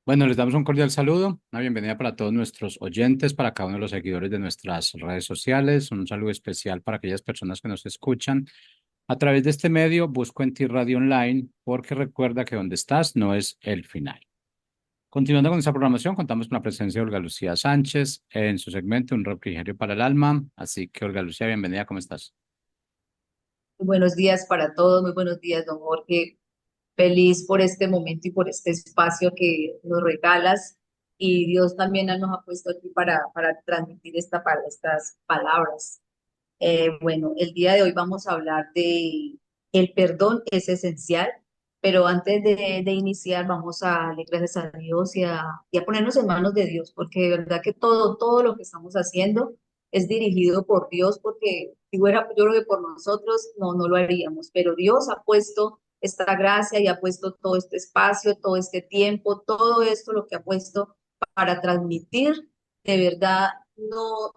Bueno, les damos un cordial saludo, una bienvenida para todos nuestros oyentes, para cada uno de los seguidores de nuestras redes sociales, un saludo especial para aquellas personas que nos escuchan a través de este medio, Busco en ti Radio Online, porque recuerda que donde estás no es el final. Continuando con esta programación, contamos con la presencia de Olga Lucía Sánchez en su segmento Un refrigerio para el alma. Así que, Olga Lucía, bienvenida, ¿cómo estás? Muy buenos días para todos, muy buenos días, don Jorge. Feliz por este momento y por este espacio que nos regalas. Y Dios también nos ha puesto aquí para transmitir estas palabras. Bueno, el día de hoy vamos a hablar de el perdón es esencial, pero antes de iniciar vamos a darle gracias a Dios y a ponernos en manos de Dios, porque de verdad que todo lo que estamos haciendo es dirigido por Dios, porque si fuera yo creo que por nosotros no lo haríamos, pero Dios ha puesto esta gracia y ha puesto todo este espacio, todo este tiempo, todo esto lo que ha puesto para transmitir de verdad no,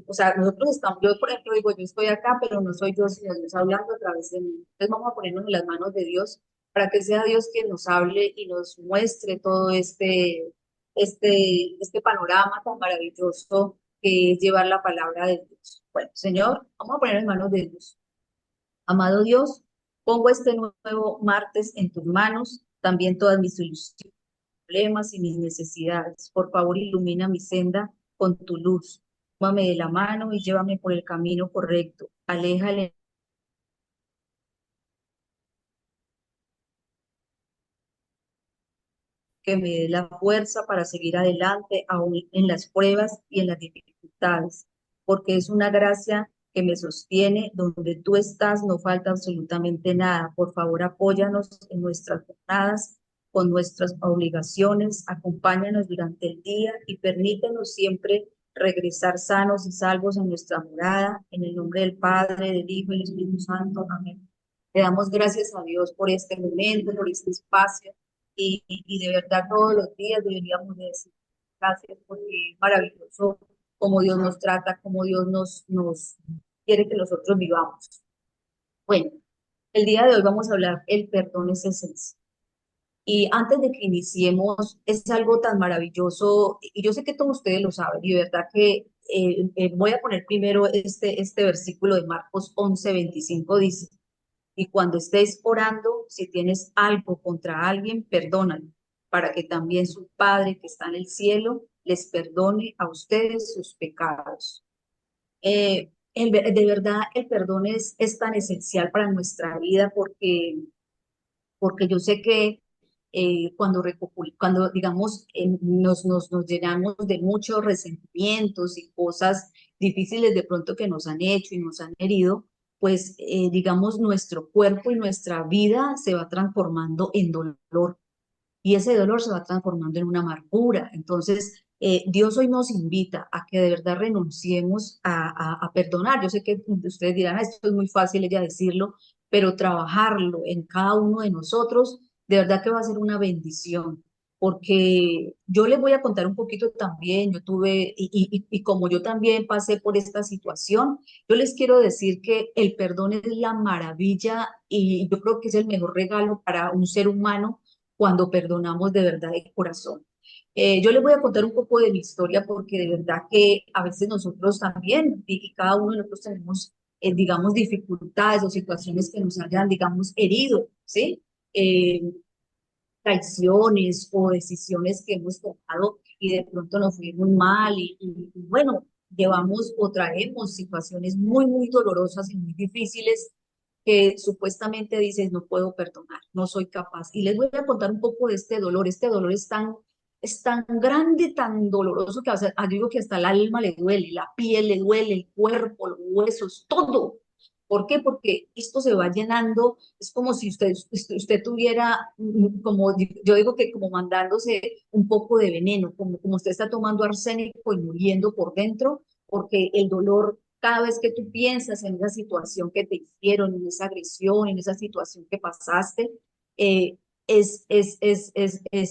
o sea, nosotros estamos, yo por ejemplo digo, yo estoy acá, pero no soy yo, sino Dios hablando a través de mí. Entonces vamos a ponernos en las manos de Dios para que sea Dios quien nos hable y nos muestre todo este panorama tan maravilloso que es llevar la palabra de Dios. Bueno, Señor, vamos a poner en manos de Dios. Amado Dios, pongo este nuevo martes en tus manos, también todas mis ilusiones, problemas y mis necesidades. Por favor, ilumina mi senda con tu luz. Tómame de la mano y llévame por el camino correcto. Aléjale que me dé la fuerza para seguir adelante, aún en las pruebas y en las dificultades, porque es una gracia que me sostiene. Donde tú estás no falta absolutamente nada. Por favor, apóyanos en nuestras jornadas, con nuestras obligaciones, acompáñanos durante el día y permítenos siempre regresar sanos y salvos a nuestra morada, en el nombre del Padre, del Hijo y del Espíritu Santo. Amén. Le damos gracias a Dios por este momento, por este espacio y de verdad todos los días deberíamos de decir gracias porque es maravilloso cómo Dios nos trata, cómo Dios nos quiere que nosotros vivamos. Bueno, el día de hoy vamos a hablar el perdón es esencial. Y antes de que iniciemos, es algo tan maravilloso, y yo sé que todos ustedes lo saben, y de verdad que voy a poner primero este versículo de Marcos 11:25 dice, y cuando estés orando, si tienes algo contra alguien, perdónalo, para que también su Padre que está en el cielo les perdone a ustedes sus pecados. De verdad, el perdón es tan esencial para nuestra vida porque yo sé que cuando digamos, nos llenamos de muchos resentimientos y cosas difíciles de pronto que nos han hecho y nos han herido, pues digamos, nuestro cuerpo y nuestra vida se va transformando en dolor y ese dolor se va transformando en una amargura. Entonces, Dios hoy nos invita a que de verdad renunciemos a perdonar. Yo sé que ustedes dirán, "Ah, esto es muy fácil ella decirlo, pero trabajarlo en cada uno de nosotros, de verdad que va a ser una bendición. Porque yo les voy a contar un poquito también, yo tuve, y como yo también pasé por esta situación, yo les quiero decir que el perdón es la maravilla y yo creo que es el mejor regalo para un ser humano cuando perdonamos de verdad de corazón. Yo les voy a contar un poco de mi historia porque de verdad que a veces nosotros también, y cada uno de nosotros tenemos, digamos, dificultades o situaciones que nos hayan, digamos, herido, ¿sí? Eh, Traiciones o decisiones que hemos tomado y de pronto nos fue muy mal y bueno, llevamos o traemos situaciones muy dolorosas y muy difíciles que supuestamente dices, no puedo perdonar, no soy capaz. Y les voy a contar un poco de este dolor es tan grande, tan doloroso que yo digo que hasta el alma le duele, la piel le duele, el cuerpo, los huesos, todo. ¿Por qué? Porque esto se va llenando, es como si usted tuviera, como yo digo que como mandándose un poco de veneno, como usted está tomando arsénico y muriendo por dentro, porque el dolor cada vez que tú piensas en esa situación que te hicieron, en esa agresión, en esa situación que pasaste, eh, es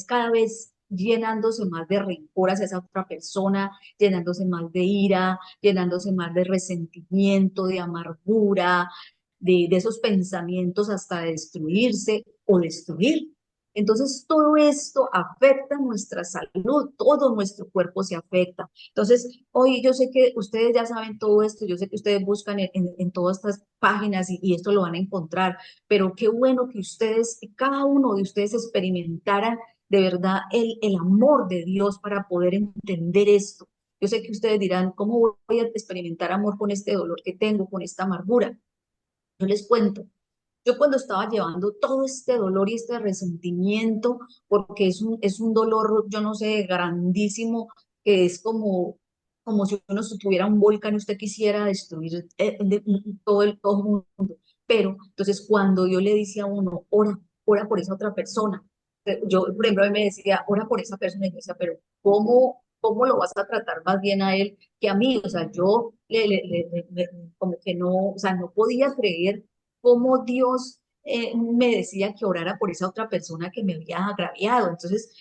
cada vez llenándose más de rencor hacia esa otra persona, llenándose más de ira, llenándose más de resentimiento, de amargura, de esos pensamientos hasta de destruirse o destruir. Entonces, todo esto afecta nuestra salud, todo nuestro cuerpo se afecta. Entonces, hoy yo sé que ustedes ya saben todo esto, yo sé que ustedes buscan en todas estas páginas y esto lo van a encontrar, pero qué bueno que ustedes, cada uno de ustedes experimentaran de verdad el amor de Dios para poder entender esto. Yo sé que ustedes dirán, ¿cómo voy a experimentar amor con este dolor que tengo, con esta amargura? Yo les cuento. Yo cuando estaba llevando todo este dolor y este resentimiento, porque es un dolor, yo no sé, grandísimo, que es como si uno tuviera un volcán y usted quisiera destruir todo el mundo. Pero entonces cuando Dios le dice a uno, ora, ora por esa otra persona. Yo, por ejemplo, a mí me decía, ora por esa persona, y yo decía, pero ¿cómo lo vas a tratar más bien a él que a mí? O sea, yo como que no, o sea, no podía creer cómo Dios me decía que orara por esa otra persona que me había agraviado. Entonces,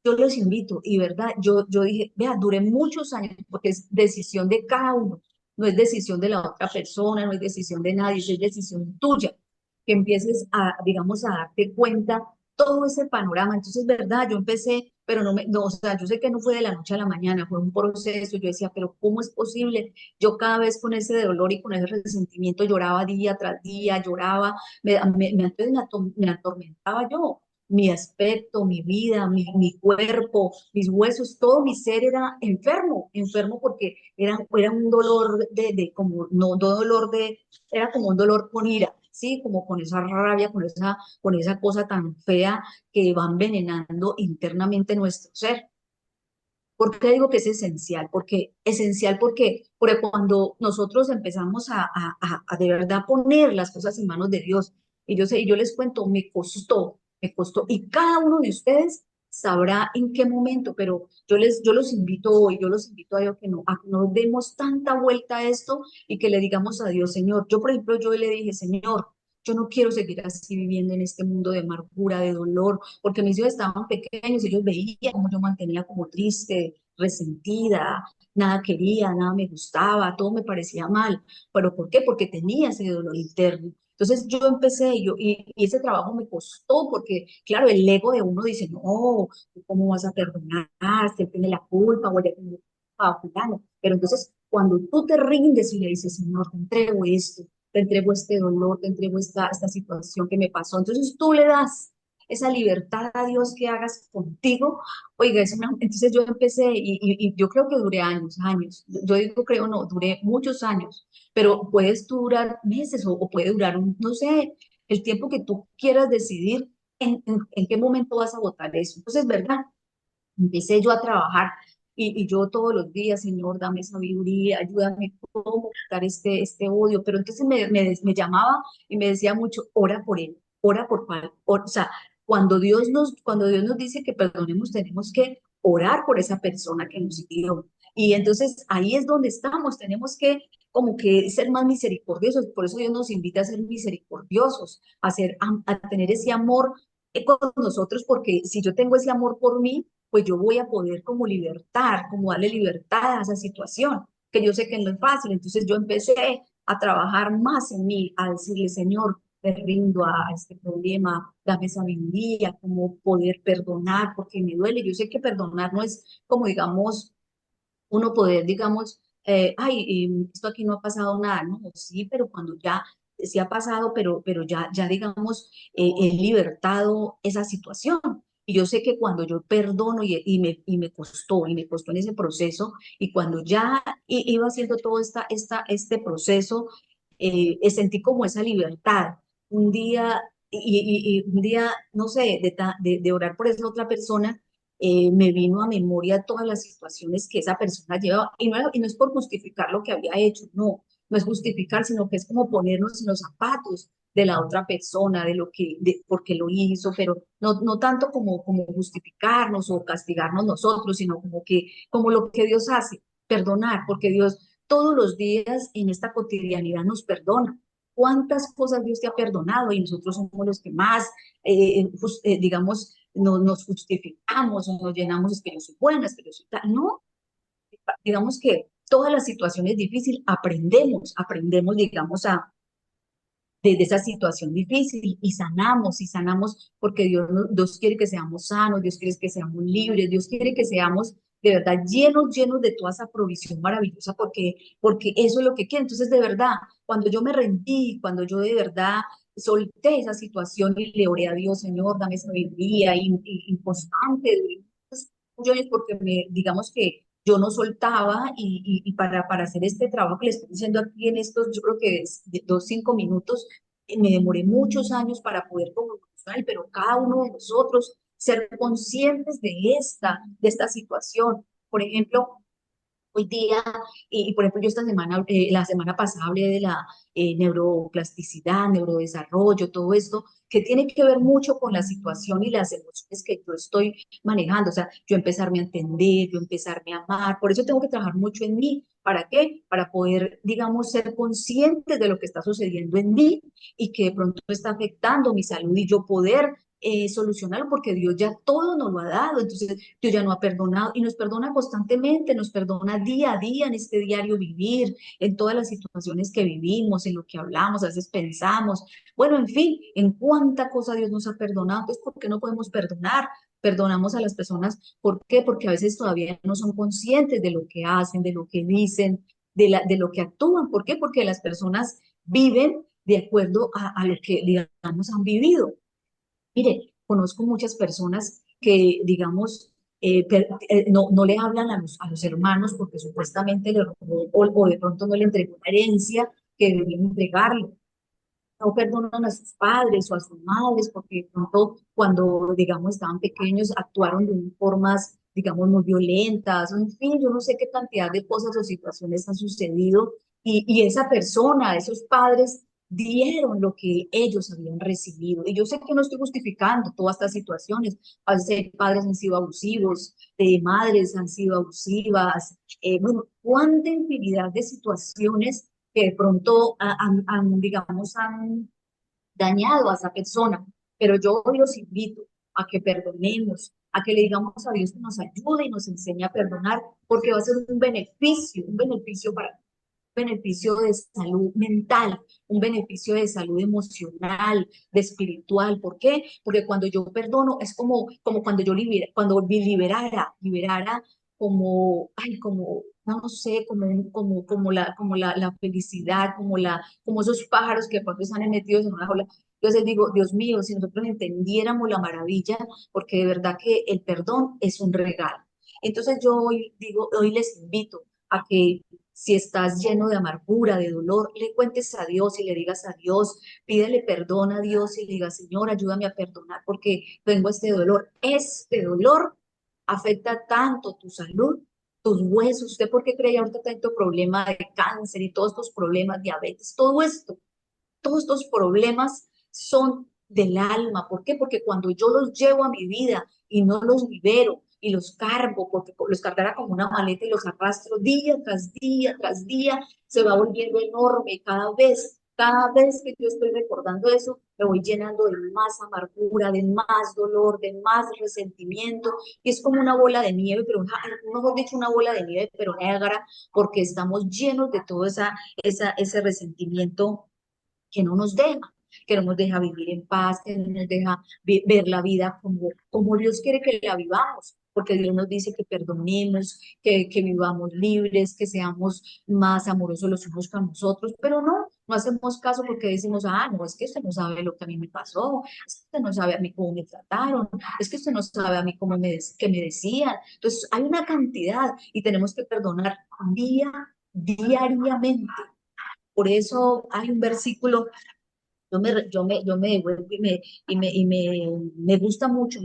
yo los invito, y verdad, yo dije, vea, duré muchos años, porque es decisión de cada uno, no es decisión de la otra persona, no es decisión de nadie, es decisión tuya, que empieces a, digamos, a darte cuenta todo ese panorama. Entonces, verdad, yo empecé, pero no, o sea, yo sé que no fue de la noche a la mañana, fue un proceso. Yo decía, pero ¿cómo es posible? Yo cada vez con ese dolor y con ese resentimiento lloraba día tras día, lloraba, entonces me atormentaba yo. Mi aspecto, mi vida, mi cuerpo, mis huesos, todo mi ser era enfermo, enfermo porque era un dolor como, no dolor era como un dolor con ira, ¿sí? Como con esa rabia, con esa cosa tan fea que va envenenando internamente nuestro ser. ¿Por qué digo que es esencial? Porque cuando nosotros empezamos a de verdad poner las cosas en manos de Dios, y yo sé, y yo les cuento, me costó, y cada uno de ustedes sabrá en qué momento, pero yo los invito hoy, yo los invito a Dios a que no demos tanta vuelta a esto y que le digamos a Dios, Señor, yo por ejemplo, yo le dije, Señor, yo no quiero seguir así viviendo en este mundo de amargura, de dolor, porque mis hijos estaban pequeños, ellos veían cómo yo mantenía como triste, resentida, nada quería, nada me gustaba, todo me parecía mal. ¿Pero por qué? Porque tenía ese dolor interno. Entonces yo empecé y ese trabajo me costó porque, claro, el ego de uno dice, no, ¿tú ¿cómo vas a perdonar? Usted tiene la culpa o ella tiene la culpa, fulano. Pero entonces cuando tú te rindes y le dices, Señor, te entrego esto, te entrego este dolor, te entrego esta situación que me pasó, entonces tú le das esa libertad a Dios que hagas contigo. Oiga, entonces yo empecé y yo creo que duré años, años. Yo digo creo, no, duré muchos años, pero puedes tú durar meses o puede durar, no sé, el tiempo que tú quieras decidir en qué momento vas a votar eso. Entonces, ¿verdad? Empecé yo a trabajar y yo todos los días, Señor, dame sabiduría, ayúdame cómo quitar este odio. Pero entonces me llamaba y me decía mucho, ora por él, ora por Pablo. O sea, cuando Dios nos dice que perdonemos, tenemos que orar por esa persona que nos hirió. Y entonces ahí es donde estamos, tenemos que como que ser más misericordiosos. Por eso Dios nos invita a ser misericordiosos, a tener ese amor con nosotros, porque si yo tengo ese amor por mí, pues yo voy a poder como libertar, como darle libertad a esa situación, que yo sé que no es fácil. Entonces yo empecé a trabajar más en mí, a decirle, Señor, te rindo a este problema, dame sabiduría, cómo poder perdonar, porque me duele. Yo sé que perdonar no es como, digamos, uno poder, digamos, ay, esto aquí no ha pasado nada, ¿no? Sí, pero cuando ya, sí ha pasado, pero ya digamos, he libertado esa situación. Y yo sé que cuando yo perdono y me costó en ese proceso, y cuando ya iba haciendo todo este proceso, sentí como esa libertad. Un día, y un día, no sé, de orar por esa otra persona, me vino a memoria todas las situaciones que esa persona llevaba, y no es por justificar lo que había hecho, no es justificar, sino que es como ponernos en los zapatos de la otra persona, por qué lo hizo, pero no tanto como justificarnos o castigarnos nosotros, sino como lo que Dios hace, perdonar, porque Dios todos los días en esta cotidianidad nos perdona. ¿Cuántas cosas Dios te ha perdonado? Y nosotros somos los que más, digamos, nos justificamos o nos llenamos, es que yo soy buena, es que yo soy tal. No, digamos que todas las situaciones difíciles aprendemos, digamos, de esa situación difícil y sanamos porque Dios quiere que seamos sanos, Dios quiere que seamos libres, Dios quiere que seamos de verdad llenos, llenos de toda esa provisión maravillosa porque eso es lo que quiere. Entonces, de verdad, cuando yo me rendí, cuando yo de verdad solté esa situación y le oré a Dios, Señor, dame sabiduría y constante, duré porque digamos que yo no soltaba y para hacer este trabajo que le estoy diciendo aquí en estos, yo creo que es de 5 minutos, me demoré muchos años para poder como profesional, pero cada uno de nosotros ser conscientes de esta situación. Por ejemplo, hoy día, por ejemplo, yo esta semana, la semana pasada hablé de la neuroplasticidad, neurodesarrollo, todo esto, que tiene que ver mucho con la situación y las emociones que yo estoy manejando. O sea, yo empezarme a entender, yo empezarme a amar. Por eso tengo que trabajar mucho en mí. ¿Para qué? Para poder, digamos, ser conscientes de lo que está sucediendo en mí y que de pronto está afectando mi salud y yo poder solucionarlo porque Dios ya todo nos lo ha dado. Entonces, Dios ya no ha perdonado y nos perdona constantemente, nos perdona día a día en este diario vivir, en todas las situaciones que vivimos, en lo que hablamos, a veces pensamos. Bueno, en fin, en cuánta cosa Dios nos ha perdonado. Entonces, ¿por qué no podemos perdonar? Perdonamos a las personas. ¿Por qué? Porque a veces todavía no son conscientes de lo que hacen, de lo que dicen, de lo que actúan. ¿Por qué? Porque las personas viven de acuerdo a lo que, digamos, han vivido. Mire, conozco muchas personas que, digamos, no le hablan a los hermanos porque supuestamente le robó o de pronto no le entregó una herencia que debían entregarle. No perdonan a sus padres o a sus madres porque de pronto cuando, digamos, estaban pequeños actuaron de formas, digamos, muy violentas. En fin, yo no sé qué cantidad de cosas o situaciones han sucedido y esa persona, esos padres dieron lo que ellos habían recibido. Y yo sé que no estoy justificando todas estas situaciones. A veces padres han sido abusivos, madres han sido abusivas. Bueno, cuánta infinidad de situaciones que de pronto digamos, han dañado a esa persona. Pero yo hoy los invito a que perdonemos, a que le digamos a Dios que nos ayude y nos enseñe a perdonar, porque va a ser un beneficio para beneficio de salud mental, un beneficio de salud emocional, de espiritual. ¿Por qué? Porque cuando yo perdono es como cuando yo liberara como, ay, como, no sé, como la felicidad, como esos pájaros que de pronto están metidos en una jaula. Entonces digo, Dios mío, si nosotros entendiéramos la maravilla, porque de verdad que el perdón es un regalo. Entonces yo hoy digo, hoy les invito a que si estás lleno de amargura, de dolor, le cuentes a Dios y le digas a Dios, pídele perdón a Dios y le digas, Señor, ayúdame a perdonar porque tengo este dolor. Este dolor afecta tanto tu salud, tus huesos. ¿Usted por qué cree ahorita tanto problema de cáncer y todos estos problemas, diabetes, todo esto? Todos estos problemas son del alma. ¿Por qué? Porque cuando yo los llevo a mi vida y no los libero y los cargo, porque los cargara como una maleta y los arrastro día tras día tras día, se va volviendo enorme cada vez que yo estoy recordando eso, me voy llenando de más amargura, de más dolor, de más resentimiento, y es como una bola de nieve, pero mejor dicho, una bola de nieve, pero negra, porque estamos llenos de todo ese resentimiento que no nos deja vivir en paz, que no nos deja ver la vida como Dios quiere que la vivamos, porque Dios nos dice que perdonemos, que vivamos libres, que seamos más amorosos los unos con nosotros, pero no hacemos caso porque decimos, no, es que usted no sabe lo que a mí me pasó, es que usted no sabe a mí cómo me trataron, es que usted no sabe a mí qué me decían. Entonces, hay una cantidad y tenemos que perdonar diariamente. Por eso hay un versículo, yo me devuelvo me gusta mucho,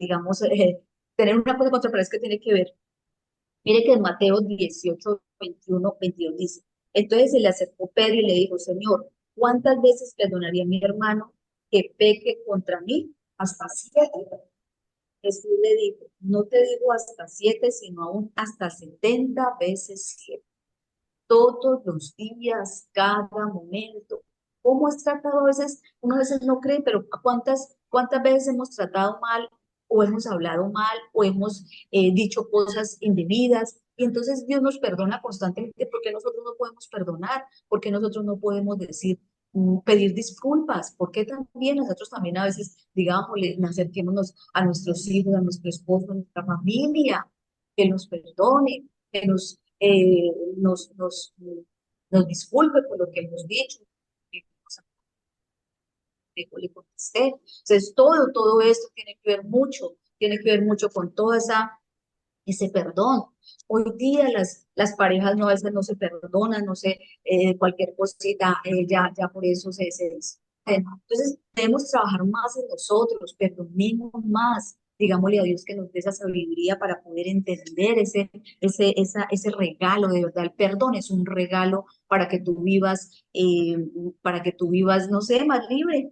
digamos, tener una cosa contra, pero es que tiene que ver. Mire que en Mateo 18 21 22 dice, entonces se le acercó Pedro y le dijo, Señor, ¿cuántas veces perdonaría a mi hermano que peque contra mí? Hasta 7. Jesús le dijo, no te digo hasta 7, sino aún hasta 70 veces 7 todos los días, cada momento. ¿Cómo es tratado a veces? Uno a veces no cree, pero ¿cuántas veces hemos tratado mal o hemos hablado mal o hemos dicho cosas indebidas? Y entonces Dios nos perdona constantemente. ¿Por qué nosotros no podemos perdonar? ¿Por qué nosotros no podemos decir, pedir disculpas? ¿Por qué también nosotros también a veces, digamos, le acerquémonos a nuestros hijos, a nuestro esposo, a nuestra familia, que nos perdone, que nos disculpe por lo que hemos dicho, que le contesté? Entonces, todo esto tiene que ver mucho con toda ese perdón. Hoy día las parejas no, a veces no se perdonan, no sé, cualquier cosita, ya por eso se discuten. Entonces, debemos trabajar más en nosotros, perdonemos más. Digámosle a Dios que nos dé esa sabiduría para poder entender ese regalo, de verdad. El perdón es un regalo para que tú vivas, no sé, más libre.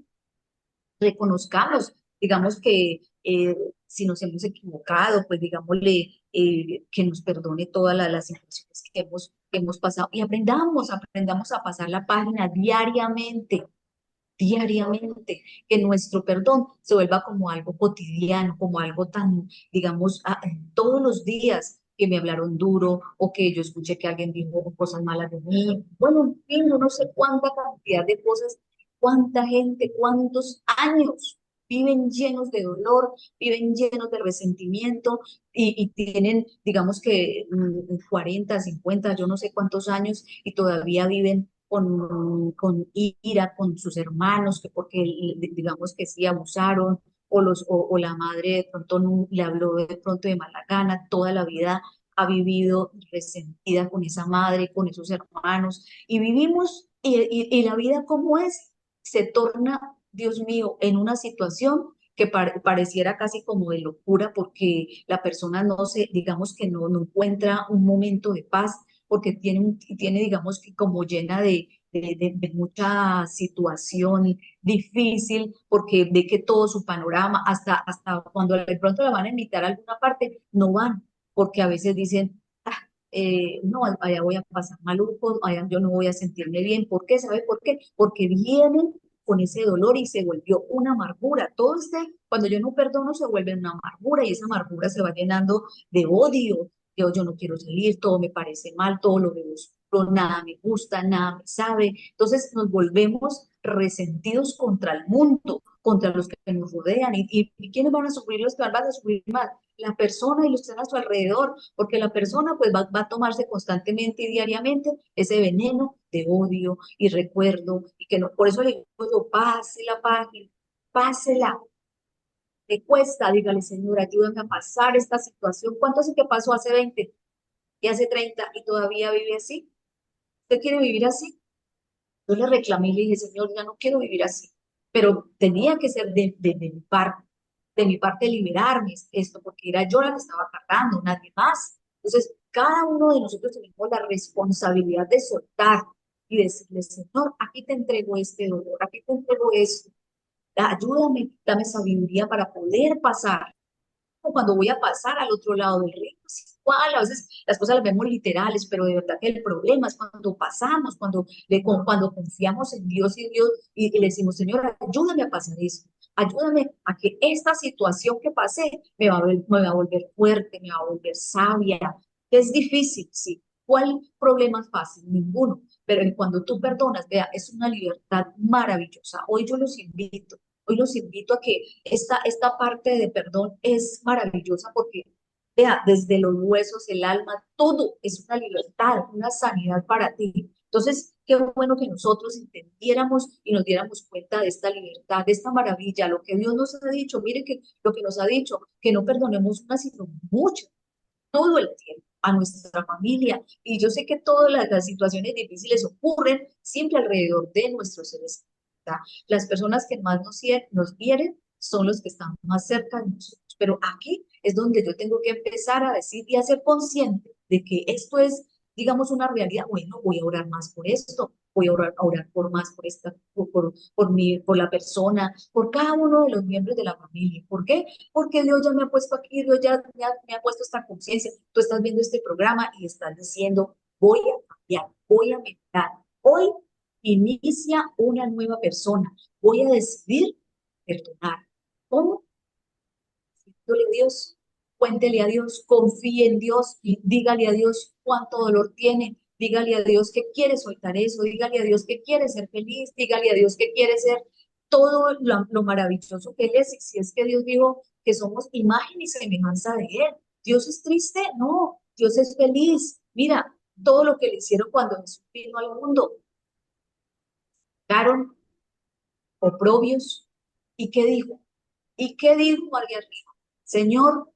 Reconozcamos, digamos que si nos hemos equivocado, pues digámosle que nos perdone todas las situaciones que hemos pasado y aprendamos a pasar la página diariamente, que nuestro perdón se vuelva como algo cotidiano, como algo tan, digamos, todos los días que me hablaron duro o que yo escuché que alguien dijo cosas malas de mí. Bueno, en fin, no sé cuánta cantidad de cosas, cuánta gente, cuántos años viven llenos de dolor, viven llenos de resentimiento y tienen, digamos que 40, 50, yo no sé cuántos años y todavía viven con ira con sus hermanos, que porque digamos que sí abusaron, o la madre de pronto no, le habló de pronto de mala gana, toda la vida ha vivido resentida con esa madre, con esos hermanos, y vivimos, y la vida como es, se torna, Dios mío, en una situación que pareciera casi como de locura, porque la persona no se, digamos que no encuentra un momento de paz, porque tiene, digamos, que como llena de mucha situación difícil, porque ve que todo su panorama, hasta cuando de pronto la van a invitar a alguna parte, no van, porque a veces dicen, no, allá voy a pasar maluco, allá yo no voy a sentirme bien. ¿Por qué? ¿Sabe por qué? Porque vienen con ese dolor y se volvió una amargura. Cuando yo no perdono, se vuelve una amargura y esa amargura se va llenando de odio. Yo no quiero salir, todo me parece mal, todo lo veo oscuro, nada me gusta, nada me sabe. Entonces nos volvemos resentidos contra el mundo, contra los que nos rodean. ¿Y quiénes van a sufrir? Los que van a sufrir más, la persona y los que están a su alrededor, porque la persona pues va a tomarse constantemente y diariamente ese veneno de odio y recuerdo, y que no, por eso le digo yo, pase la página, pásela, te cuesta, dígale, Señor, ayúdame a pasar esta situación. ¿Cuánto hace que pasó? Hace 20 y hace 30 y todavía vive así. ¿Usted quiere vivir así? Yo le reclamé y le dije, Señor, ya no quiero vivir así, pero tenía que ser de mi parte liberarme esto, porque era yo la que estaba cargando, nadie más. Entonces, cada uno de nosotros tenemos la responsabilidad de soltar y decirle, Señor, aquí te entrego este dolor, aquí te entrego esto, ayúdame, dame sabiduría para poder pasar cuando voy a pasar al otro lado del río. Es igual, a veces las cosas las vemos literales, pero de verdad que el problema es cuando pasamos, cuando confiamos en Dios y le decimos, Señor, ayúdame a pasar eso. Ayúdame a que esta situación que pasé me va a volver fuerte, me va a volver sabia. Es difícil, sí. ¿Cuál problema es fácil? Ninguno. Pero cuando tú perdonas, vea, es una libertad maravillosa. Hoy los invito a que esta parte de perdón es maravillosa porque, vea, desde los huesos, el alma, todo es una libertad, una sanidad para ti. Entonces, qué bueno que nosotros entendiéramos y nos diéramos cuenta de esta libertad, de esta maravilla, lo que Dios nos ha dicho. Mire que lo que nos ha dicho, que no perdonemos una, sino mucho, todo el tiempo a nuestra familia. Y yo sé que todas las situaciones difíciles ocurren siempre alrededor de nuestros seres. Las personas que más nos hieren son los que están más cerca de nosotros. Pero aquí es donde yo tengo que empezar a decir y a ser consciente de que esto es, digamos, una realidad. Bueno, voy a orar más por esto, voy a orar por más por esta, por la persona, por cada uno de los miembros de la familia. ¿Por qué? Porque Dios ya me ha puesto aquí, Dios ya me ha puesto esta conciencia. Tú estás viendo este programa y estás diciendo, voy a cambiar, voy a mejorar. Hoy inicia una nueva persona. Voy a decidir perdonar. ¿Cómo? Diciéndole a Dios. Cuéntele a Dios, confíe en Dios y dígale a Dios cuánto dolor tiene. Dígale a Dios que quiere soltar eso, dígale a Dios que quiere ser feliz, dígale a Dios que quiere ser todo lo maravilloso que Él es. Y si es que Dios dijo que somos imagen y semejanza de Él. ¿Dios es triste? No, Dios es feliz. Mira, todo lo que le hicieron cuando Jesús vino al mundo, caron, oprobios. ¿Y qué dijo? ¿Y qué dijo María Rita? Señor,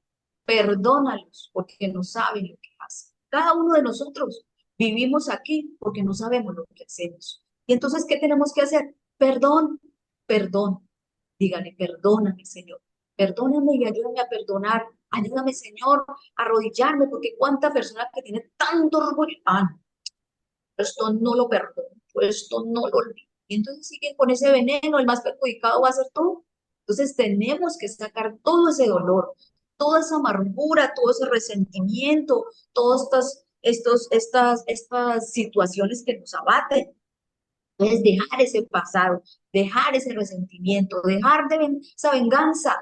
perdónalos porque no saben lo que hacen. Cada uno de nosotros vivimos aquí porque no sabemos lo que hacemos. Y entonces, ¿qué tenemos que hacer? Perdón, perdón. Dígale, perdóname, Señor. Perdóname y ayúdame a perdonar. Ayúdame, Señor, a arrodillarme porque cuánta persona que tiene tanto orgullo. Ah, no, esto no lo perdono, esto no lo olvido. Y entonces siguen con ese veneno, el más perjudicado va a ser tú. Entonces tenemos que sacar todo ese dolor, toda esa amargura, todo ese resentimiento, todas estas situaciones que nos abaten. Entonces dejar ese pasado, dejar ese resentimiento, dejar de esa venganza.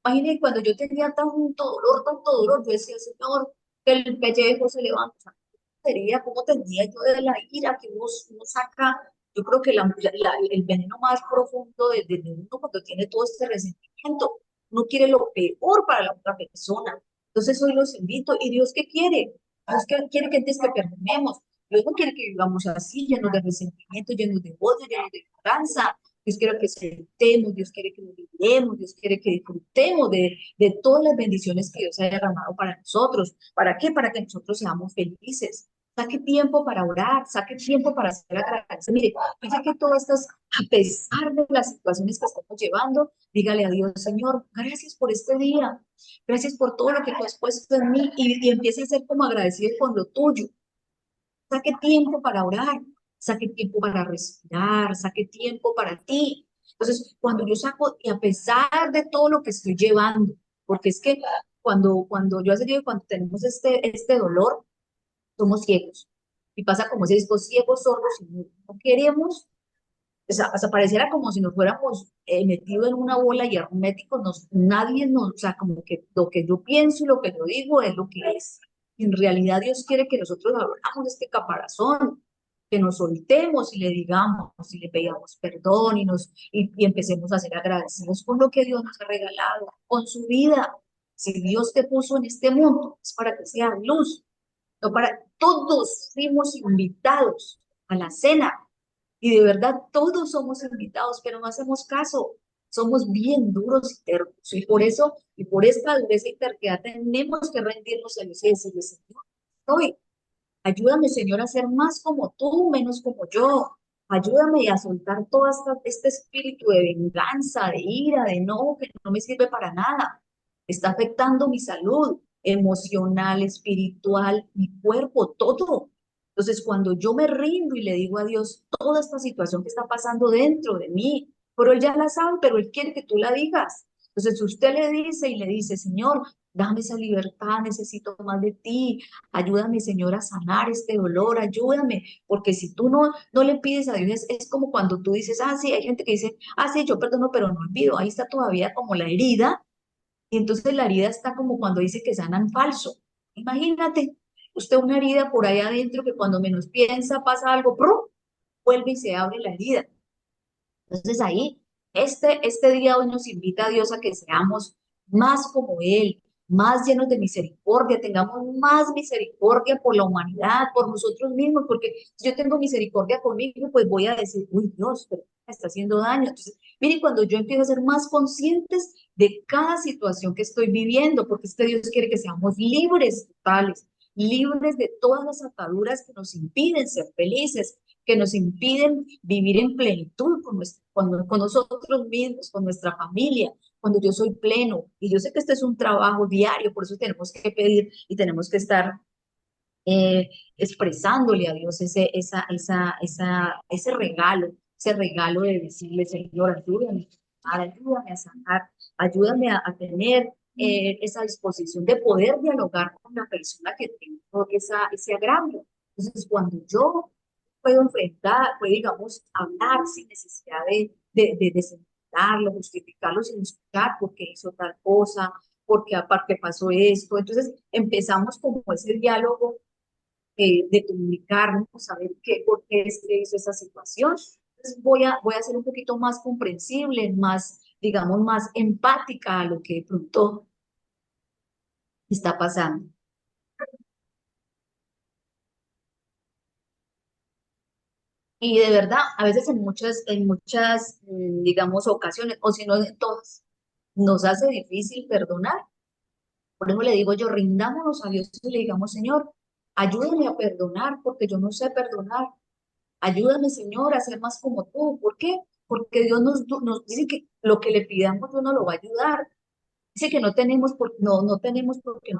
Imagínate cuando yo tenía tanto dolor, yo decía, Señor, que el pellejo se levanta sería, cómo tendría yo de la ira que uno saca, yo creo que el veneno más profundo de uno cuando tiene todo este resentimiento, uno quiere lo peor para la otra persona. Entonces hoy los invito, ¿y Dios qué quiere? Dios quiere que antes que perdonemos. Dios no quiere que vivamos así, llenos de resentimiento, llenos de odio, llenos de ignorancia. Dios quiere que sentemos, Dios quiere que nos libremos, Dios quiere que disfrutemos de todas las bendiciones que Dios ha derramado para nosotros. ¿Para qué? Para que nosotros seamos felices. Saque tiempo para orar, saque tiempo para ser agradecido. Mire, ya que todas estas, a pesar de las situaciones que estamos llevando, dígale a Dios, Señor, gracias por este día, gracias por todo lo que tú has puesto en mí y empiece a ser como agradecido con lo tuyo. Saque tiempo para orar, saque tiempo para respirar, saque tiempo para ti. Entonces, cuando yo saco, y a pesar de todo lo que estoy llevando, porque es que cuando yo hace tiempo, cuando tenemos este dolor, somos ciegos. Y pasa como si disco ciegos, sordos y mudos. No queremos, o sea, pareciera como si nos fuéramos metidos en una bola y herméticos, nadie nos, o sea, como que lo que yo pienso y lo que yo digo es lo que es. Y en realidad Dios quiere que nosotros abramos este caparazón, que nos soltemos y le digamos, y le pedamos perdón y empecemos a ser agradecidos con lo que Dios nos ha regalado, con su vida. Si Dios te puso en este mundo, es para que sea luz, no para todos fuimos invitados a la cena y de verdad todos somos invitados, pero no hacemos caso. Somos bien duros y tercos y por eso y por esta dureza y terquedad tenemos que rendirnos a Dios y decirle, Señor, hoy ayúdame, Señor, a ser más como tú, menos como yo. Ayúdame a soltar todo este espíritu de venganza, de ira, de enojo que no me sirve para nada. Está afectando mi salud emocional, espiritual, mi cuerpo, todo. Entonces, cuando yo me rindo y le digo a Dios toda esta situación que está pasando dentro de mí, pero Él ya la sabe, pero Él quiere que tú la digas. Entonces, usted le dice y le dice, Señor, dame esa libertad, necesito más de ti. Ayúdame, Señor, a sanar este dolor, ayúdame, porque si tú no le pides a Dios, es como cuando tú dices, ah, sí, hay gente que dice, ah, sí, yo perdono, pero no olvido, ahí está todavía como la herida, y entonces la herida está como cuando dice que sanan falso. Imagínate, usted una herida por ahí adentro que cuando menos piensa pasa algo, ¡prum!, vuelve y se abre la herida. Entonces ahí, este día hoy nos invita a Dios a que seamos más como Él, más llenos de misericordia, tengamos más misericordia por la humanidad, por nosotros mismos, porque si yo tengo misericordia conmigo, pues voy a decir, uy Dios, pero me está haciendo daño. Entonces, miren, cuando yo empiezo a ser más conscientes de cada situación que estoy viviendo, porque este Dios quiere que seamos libres totales, libres de todas las ataduras que nos impiden ser felices, que nos impiden vivir en plenitud con nosotros mismos, con nuestra familia, cuando yo soy pleno. Y yo sé que este es un trabajo diario, por eso tenemos que pedir y tenemos que estar eh, expresándole a Dios ese regalo de decirle, Señor, ayúdame a sanar, ayúdame a tener esa disposición de poder dialogar con la persona que tengo ese agravio. Entonces, cuando yo puedo enfrentar, puedo, digamos, hablar sin necesidad de desentenderlo, justificarlo sin escuchar porque hizo tal cosa, porque aparte pasó esto. Entonces empezamos como ese diálogo de comunicarnos, saber qué, por qué es que hizo esa situación. Entonces voy a ser un poquito más comprensible, más, digamos, más empática a lo que de pronto está pasando. Y de verdad, a veces en muchas, digamos, ocasiones, o si no en todas, nos hace difícil perdonar. Por eso le digo yo, rindámonos a Dios y le digamos, Señor, ayúdame a perdonar porque yo no sé perdonar. Ayúdame, Señor, a ser más como tú. ¿Por qué? Porque Dios nos dice que lo que le pidamos, Dios nos lo va a ayudar. Dice que no tenemos porque no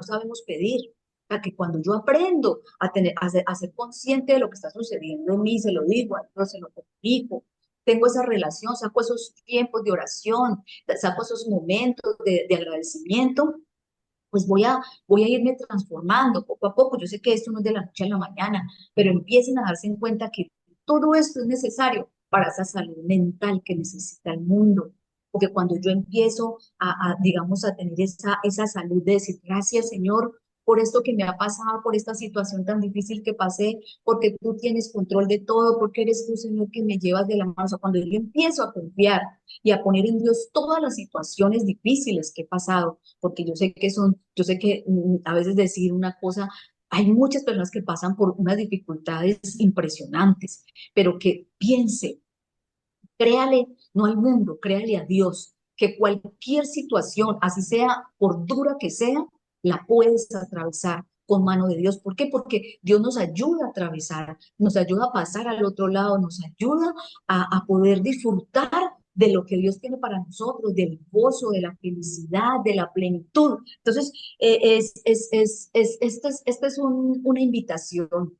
sabemos pedir. A que cuando yo aprendo a ser consciente de lo que está sucediendo en mí, se lo digo a Dios, se lo comunico, tengo esa relación, saco esos tiempos de oración, saco esos momentos de agradecimiento, pues voy a irme transformando poco a poco. Yo sé que esto no es de la noche a la mañana, pero empiecen a darse en cuenta que todo esto es necesario para esa salud mental que necesita el mundo. Porque cuando yo empiezo digamos, a tener esa salud de decir, gracias Señor por esto que me ha pasado, por esta situación tan difícil que pasé, porque tú tienes control de todo, porque eres tú, Señor, que me llevas de la mano. O sea, cuando yo empiezo a confiar y a poner en Dios todas las situaciones difíciles que he pasado, porque yo sé que a veces decir una cosa, hay muchas personas que pasan por unas dificultades impresionantes, pero que piense, créale, no al mundo, créale a Dios, que cualquier situación, así sea por dura que sea, la puedes atravesar con mano de Dios. ¿Por qué? Porque Dios nos ayuda a atravesar, nos ayuda a pasar al otro lado, nos ayuda a poder disfrutar de lo que Dios tiene para nosotros, del gozo, de la felicidad, de la plenitud. Entonces, esta es una invitación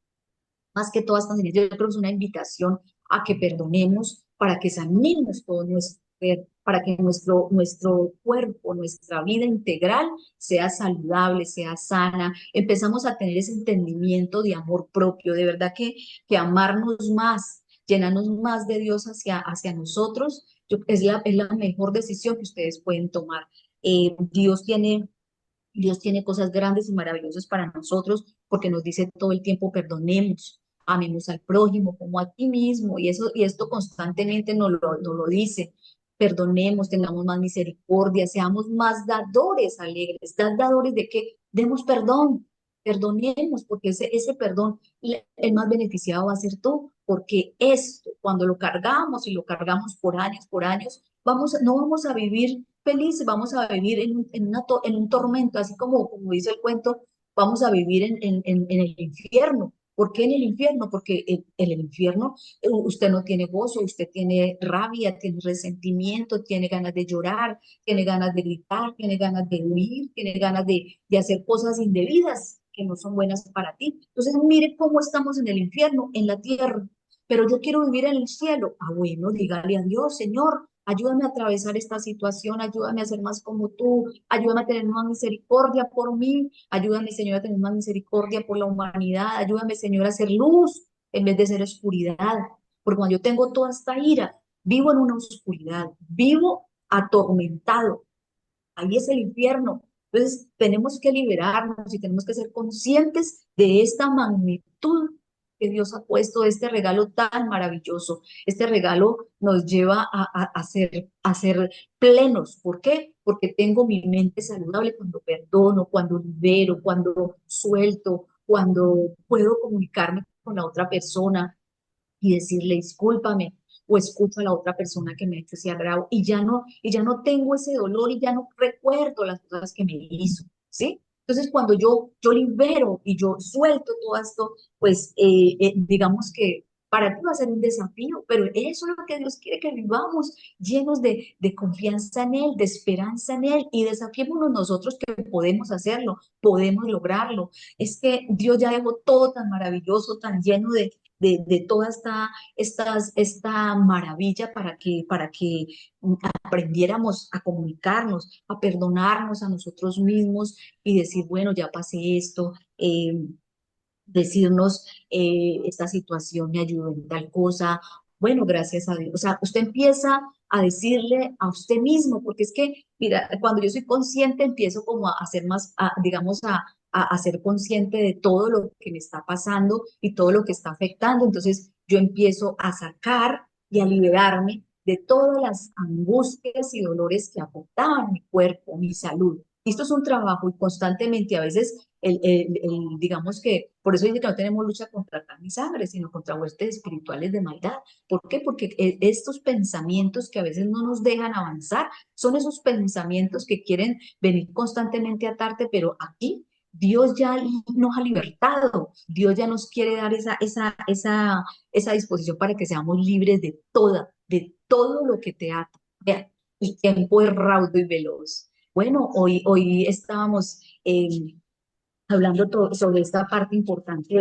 más que todas estas yo creo que es una invitación a que perdonemos para que sanemos todo nuestro ser, para que nuestro cuerpo, nuestra vida integral sea saludable, sea sana. Empezamos a tener ese entendimiento de amor propio, de verdad que amarnos más, llenarnos más de Dios hacia nosotros, es la mejor decisión que ustedes pueden tomar. Dios tiene cosas grandes y maravillosas para nosotros porque nos dice todo el tiempo perdonemos, amemos al prójimo como a ti mismo y esto constantemente nos lo dice. Perdonemos, tengamos más misericordia, seamos más dadores alegres. ¿Dadores de qué? Demos perdón, perdonemos porque ese perdón, el más beneficiado va a ser tú, porque esto, cuando lo cargamos y lo cargamos por años, no vamos a vivir felices, vamos a vivir en un tormento, así como dice el cuento, vamos a vivir en el infierno. ¿Por qué en el infierno? Porque en el infierno usted no tiene gozo, usted tiene rabia, tiene resentimiento, tiene ganas de llorar, tiene ganas de gritar, tiene ganas de huir, tiene ganas de hacer cosas indebidas que no son buenas para ti. Entonces, mire cómo estamos en el infierno, en la tierra. Pero yo quiero vivir en el cielo. Ah, bueno, dígale a Dios, Señor, ayúdame a atravesar esta situación, ayúdame a ser más como tú, ayúdame a tener más misericordia por mí, ayúdame, Señor, a tener más misericordia por la humanidad, ayúdame, Señor, a ser luz en vez de ser oscuridad. Porque cuando yo tengo toda esta ira, vivo en una oscuridad, vivo atormentado. Ahí es el infierno. Entonces, tenemos que liberarnos y tenemos que ser conscientes de esta magnitud que Dios ha puesto, de este regalo tan maravilloso. Este regalo nos lleva a ser plenos. ¿Por qué? Porque tengo mi mente saludable cuando perdono, cuando libero, cuando suelto, cuando puedo comunicarme con la otra persona y decirle discúlpame o escucho a la otra persona que me ha hecho ese agrado y ya no tengo ese dolor y ya no recuerdo las cosas que me hizo, ¿sí? Entonces, cuando yo libero y yo suelto todo esto, pues digamos que para ti va a ser un desafío, pero eso es lo que Dios quiere que vivamos, llenos de confianza en Él, de esperanza en Él, y desafiémonos nosotros que podemos hacerlo, podemos lograrlo. Es que Dios ya dejó todo tan maravilloso, tan lleno de toda esta maravilla para que aprendiéramos a comunicarnos, a perdonarnos a nosotros mismos y decir, bueno, ya pasé esto, decirnos, esta situación me ayudó en tal cosa, Bueno, gracias a Dios. O sea, usted empieza a decirle a usted mismo, porque es que, mira, cuando yo soy consciente, empiezo como a ser más, digamos, a ser consciente de todo lo que me está pasando y todo lo que está afectando. Entonces, yo empiezo a sacar y a liberarme de todas las angustias y dolores que afectaban mi cuerpo, mi salud. Y esto es un trabajo y constantemente, a veces, digamos que, por eso dice que no tenemos lucha contra carne y sangre, sino contra huestes espirituales de maldad. ¿Por qué? Porque estos pensamientos que a veces no nos dejan avanzar son esos pensamientos que quieren venir constantemente a atarte, pero aquí Dios ya nos ha libertado, Dios ya nos quiere dar esa disposición para que seamos libres de todo lo que te ata. Vean, el tiempo es raudo y veloz. Bueno, hoy estábamos hablando sobre esta parte importante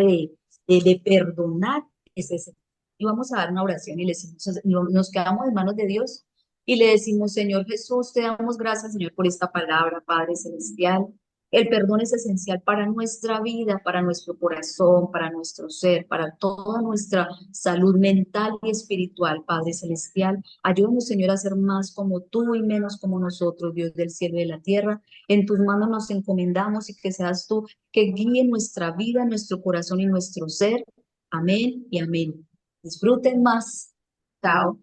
de perdonar ese. Y vamos a dar una oración y le decimos, nos quedamos en manos de Dios y le decimos, Señor Jesús, te damos gracias, Señor, por esta palabra, Padre Celestial. El perdón es esencial para nuestra vida, para nuestro corazón, para nuestro ser, para toda nuestra salud mental y espiritual, Padre Celestial. Ayúdanos, Señor, a ser más como tú y menos como nosotros, Dios del cielo y de la tierra. En tus manos nos encomendamos y que seas tú que guíe nuestra vida, nuestro corazón y nuestro ser. Amén y amén. Disfruten más. Chao.